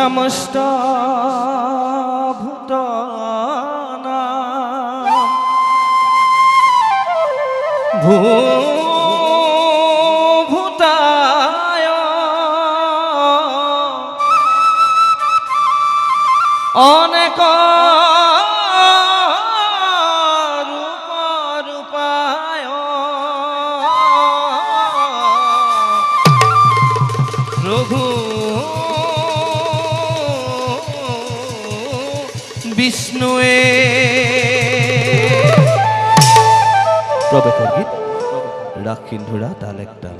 সমস্ত ভূতানা ভূভূতায় অনেক রূপ রূপায় প্রভু বিষ্ণুয়ে প্রবেশের গীত রাক্ষিন ধুরা তাল একটা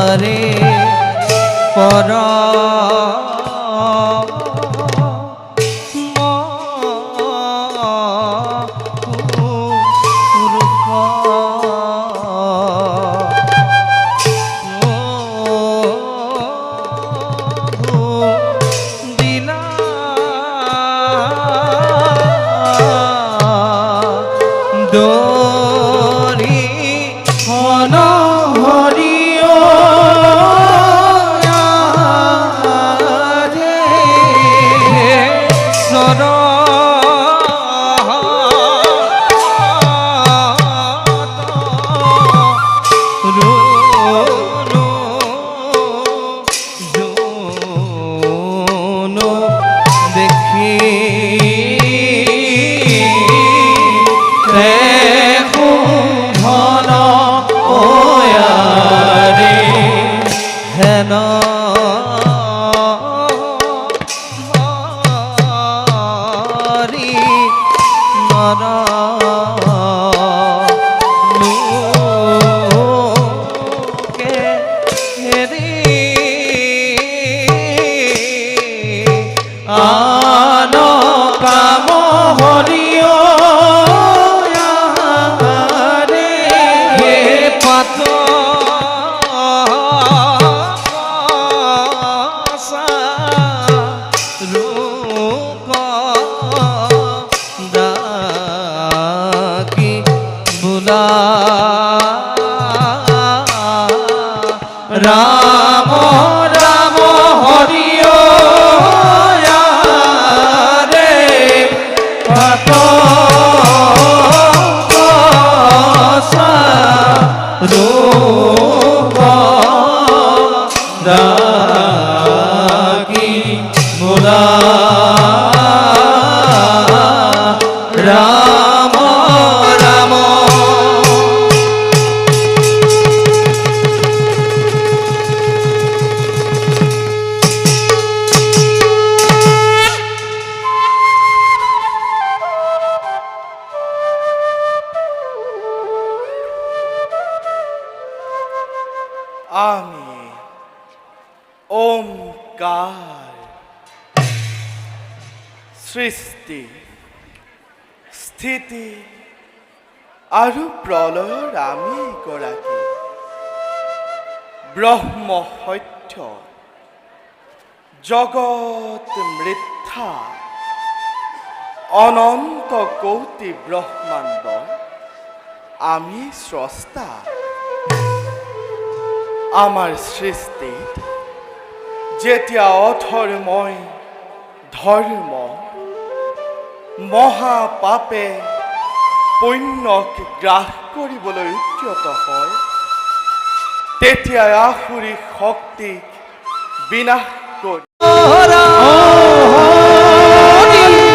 আরে পরা রাম রাম হরি রে পাত রূপ রাখি মুলা রাম রাম আমি ওমকার সৃষ্টি স্থিতি আৰু প্ৰলয়ৰ আমি গৰাকী ব্ৰহ্ম সত্য জগত মৃথ্যা অনন্ত কৌটি ব্ৰহ্মাণ্ড আমি স্ৰষ্টা আমাৰ সৃষ্টিত যেতিয়া অধৰ্মই ধৰ্ম মহাপাপে পুণ্যক গ্ৰাস কৰিবলৈ উদ্যত হয় তেতিয়া আসুৰিক শক্তিক বিনাশ কৰি রাম হরি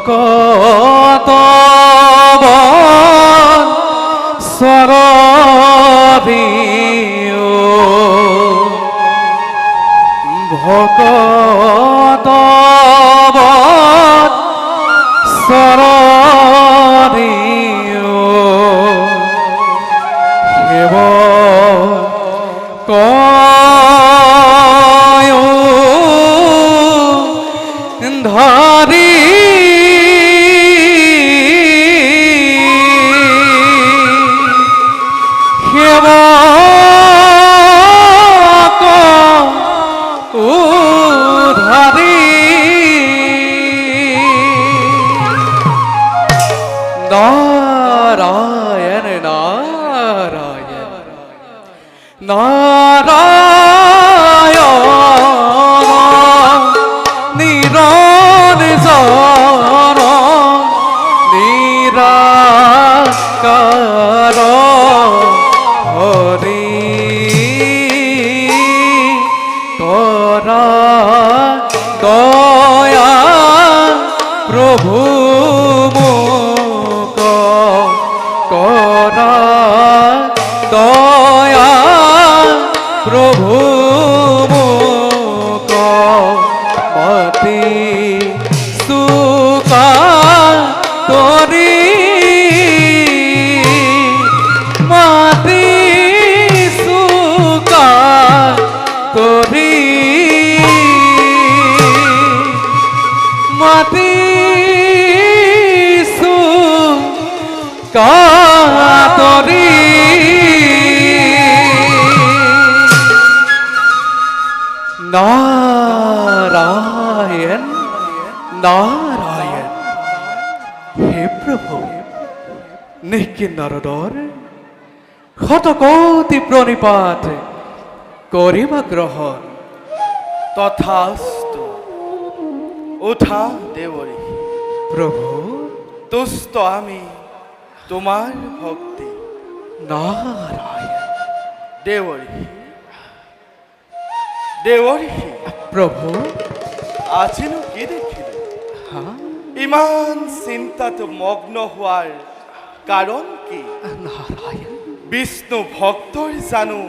ভকত সরদিও ভকত সরদিও হেব কয় ধরি হেব ধরি নারায়ণ নারায়ণ নারায়ণ নিরঞ্জন নিরাকার হরি তোরা দয়া প্রভু মুখ করা দয়া প্রভু মুখ মতি সুকা করি মতি সুকা করি মতি সুকা করি নারায়ণ নারায়ণ হে প্রভু নিকিন্নরদর শতকোটি প্রণিপাত করিবা গ্রহণ তথাস্তু ওঠা দেবরী প্রভু তুষ্ট আমি তোমার ভক্তি নারায়ণ দেবরী দেবরী প্রভু আজিনো কি দেখিলে হ্যাঁ ইমান চিন্তাত মগ্ন হোৱাৰ কাৰণ কি নারায়ণ বিষ্ণু ভক্তৰ জানো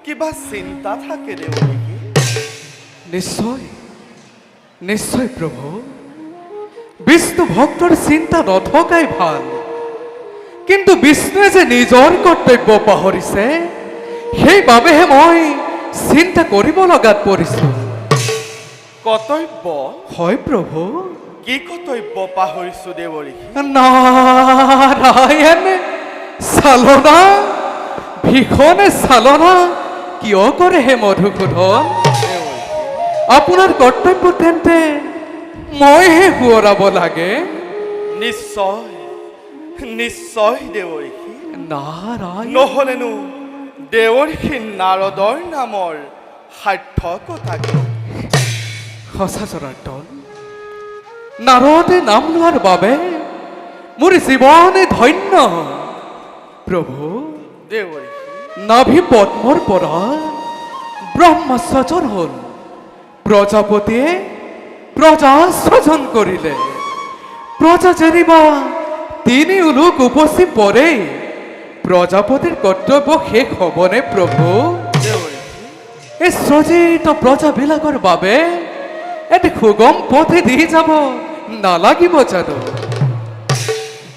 কিবা চিন্তা থাকে দেৱৰী নিশ্চয় নিশ্চয় প্রভু বিষ্ণু ভক্তর চিন্তা নথকাই ভাল কিন্তু বিষ্ণুৱে যে নিজৰ কৰ্তব্য পাহৰিছে সেইবাবেহে মই চিন্তা কৰিব লগাত পৰিছো কৰ্তব্য হয় প্ৰভু কি কৰ্তব্য পাহৰিছো দেৱৰী নারায়ণ চালনা ভীষণে চালনা কিয় কৰে হে মধুসূদন আপোনাৰ কৰ্তব্য তেন্তে মইহে সোঁৱৰাব লাগে নিশ্চয় নিশ্চয় দেৱৰী নারায়ণ নহ'লেনো দেৱৰী নাৰদৰ নামৰ সাৰ্থকতা কি সঁচা জনাৰ্দন নাৰদে নাম লোৱাৰ বাবে মোৰ জীৱনে ধন্য প্ৰভু দেৱৰী নাভি পদ্মৰ পৰা ব্ৰহ্মা সৃজন হ'ল প্ৰজাপতিয়ে প্ৰজা সৃজন কৰিলে প্ৰজা যেনিবা তিনি উলুক উপচি পৰে প্ৰজাপতিৰ কৰ্তব্য শেষ হ'বনে প্ৰভু দেৱৰী এই সৃজিত প্ৰজাবিলাকৰ বাবে এটি সুগম পথে দি যাব নালাগিব জানো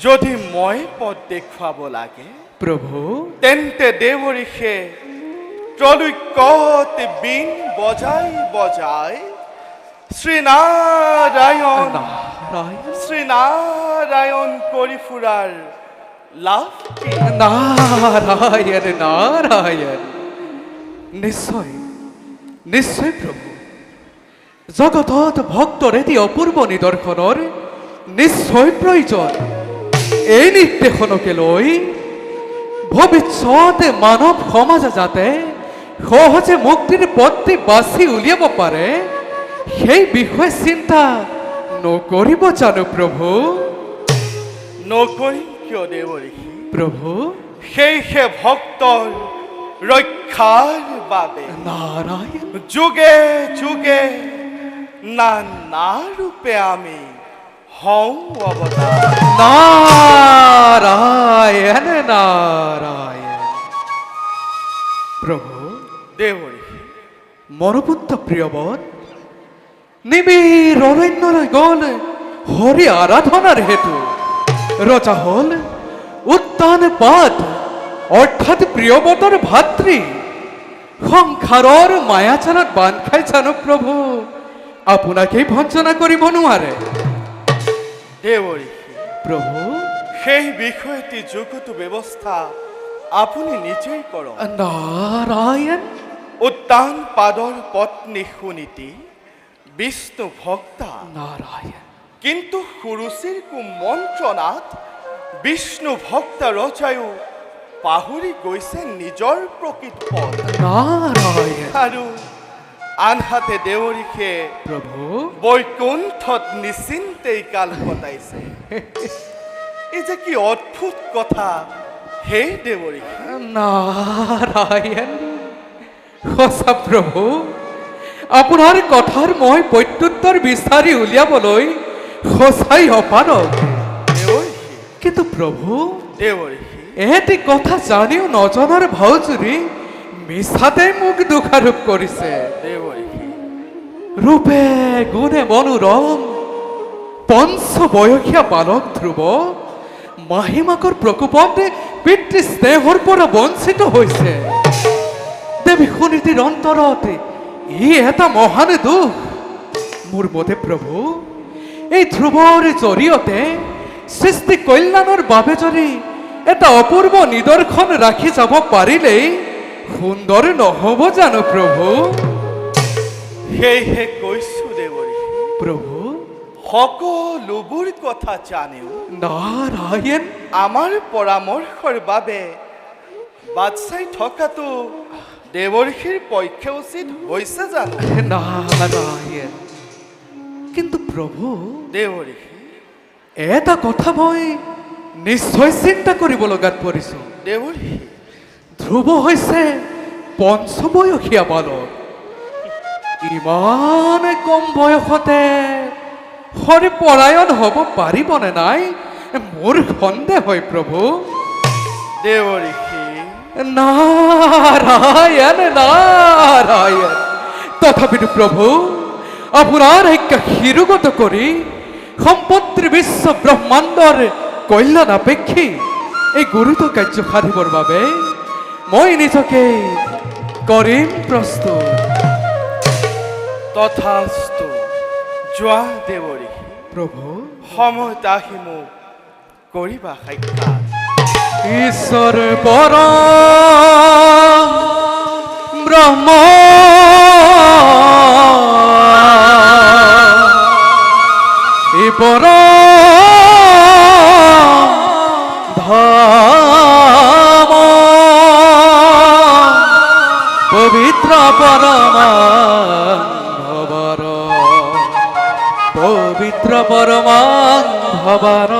যদি মই পথ দেখুৱাব লাগে প্ৰভু তেন্তে দেৱৰীষে ত্ৰৈলোক্যত বীণ বজাই বজাই শ্ৰীনাৰায়ণ নারায়ণ শ্ৰীনাৰায়ণ কৰি ফুৰাৰ লাভ কি? নারায়ণ নারায়ণ নিশ্চয় নিশ্চয় প্ৰভু জগতত ভক্তৰ এটি অপূৰ্ব নিদৰ্শনৰ নিশ্চয় প্ৰয়োজন এই নিৰ্দেশনকে লৈ ভৱিষ্যতে মানৱ সমাজে যাতে সহজে মুক্তিৰ পথটি বাছি উলিয়াব পাৰে সেই বিষয়ে চিন্তা নকৰিব জানো প্ৰভু নকৰিম কিয় দেৱৰী প্ৰভু সেয়ে ভক্তৰ ৰক্ষাৰ বাবে নারায়ণ যুগে যুগে নানা ৰূপে আমি হওঁ অৱতাৰ। নারায়ণ নারায়ণ। প্রভু দেৱঋষি মরপুত্র প্রিয়বত নিবিড় অরণ্যরে গল হরি আরাধনার হেতু রচা হল উত্তান পাদ অর্থাৎ প্রিয়বতর ভাতৃ সংসাৰৰ মায়াচাৰত বান্ধ খাই জানো প্ৰভু আপোনাকেই ভঞ্জনা কৰিব নোৱাৰে। দেৱঋষি প্ৰভু সেই বিষয়টি যুগতো ব্যৱস্থা আপুনি নিজেই কৰক। নাৰায়ণ উত্তান পাদৰ পত্নী সুনীতি বিষ্ণু ভক্তা, নাৰায়ণ কিন্তু সুৰুচিৰ কুমন্ত্ৰণাত বিষ্ণু ভক্তা ৰজায়ো পাহৰি গৈছে নিজৰ প্ৰকৃত পদ। নাৰায়ণ আৰু আনহাতে দেৱঋষিয়ে প্ৰভু বৈকুণ্ঠত নিশ্চিন্তেই কাল কটাইছে। এই যে কি অদ্ভুত কথা হে দেৱঋষি। নাৰায়ণ সঁচা প্ৰভু আপোনাৰ কথাৰ মই প্ৰত্যুত্তৰ বিচাৰি উলিয়াবলৈ সঁচাই অপাৰগ। দেৱঋষি কিন্তু প্ৰভু দেৱঋষি এটি কথা জানিও নজনাৰ ভাওজুৰি মিছাতে মোক দোষাৰোপ কৰিছে। দেৱঋষি ৰূপে গুণে মনোৰম পঞ্চবয়সীয়া বালক ধ্ৰুৱ মাহীমাকৰ প্ৰকোপত পিতৃ স্নেহৰ পৰা বঞ্চিত হৈছে। দেৱী সুনীতিৰ অন্তৰত ই এটা মহান দুখ। মোৰ মতে প্ৰভু এই ধ্ৰুৱৰ জৰিয়তে সৃষ্টি কল্যাণৰ বাবে যদি এটা অপূৰ্ব নিদৰ্শন ৰাখি যাব পাৰিলেই সুন্দৰ নহ'ব জানো প্ৰভু? সেয়েহে কৈছো দেৱঋষি, প্ৰভু সকলোবোৰ কথা জানিও নাৰায়ণ আমাৰ পৰামৰ্শৰ বাবে বাট চাই থকাটো দেৱঋষিৰ পক্ষে উচিত হৈছে জানো? নাৰায়ণ কিন্তু প্ৰভু দেৱঋষি এটা কথা মই নিশ্চয় চিন্তা কৰিব লগাত পৰিছো। দেৱঋষি ধ্ৰুৱ হৈছে পঞ্চবয়সীয়া বালক। ইমান কম বয়সতে হৰি পৰায়ণ হ'ব পাৰিবনে নাই মোৰ সন্দেহ হয় প্ৰভু। দেৱঋষি নাৰায়ণ নাৰায়ণ তথাপিতো প্ৰভু আপোনাৰ আজ্ঞা শিৰোগত কৰি সম্পত্তিৰ বিশ্ব ব্ৰহ্মাণ্ডৰ কল্যাণ আপেক্ষী এই গুৰুত্ব কাৰ্য সাধিবৰ বাবে মই নিজকে কৰিম প্ৰস্তুত। তথাস্তু যোৱা দেৱঋষি, প্ৰভু সময়ত আহি মোক কৰিবা সাক্ষাৎ। ঈশ্বৰ পৰম ব্ৰহ্ম এই পৰম ধাম পবিত্ৰ পৰমান্ধৱৰ পবিত্ৰ পৰমান্ধৱৰ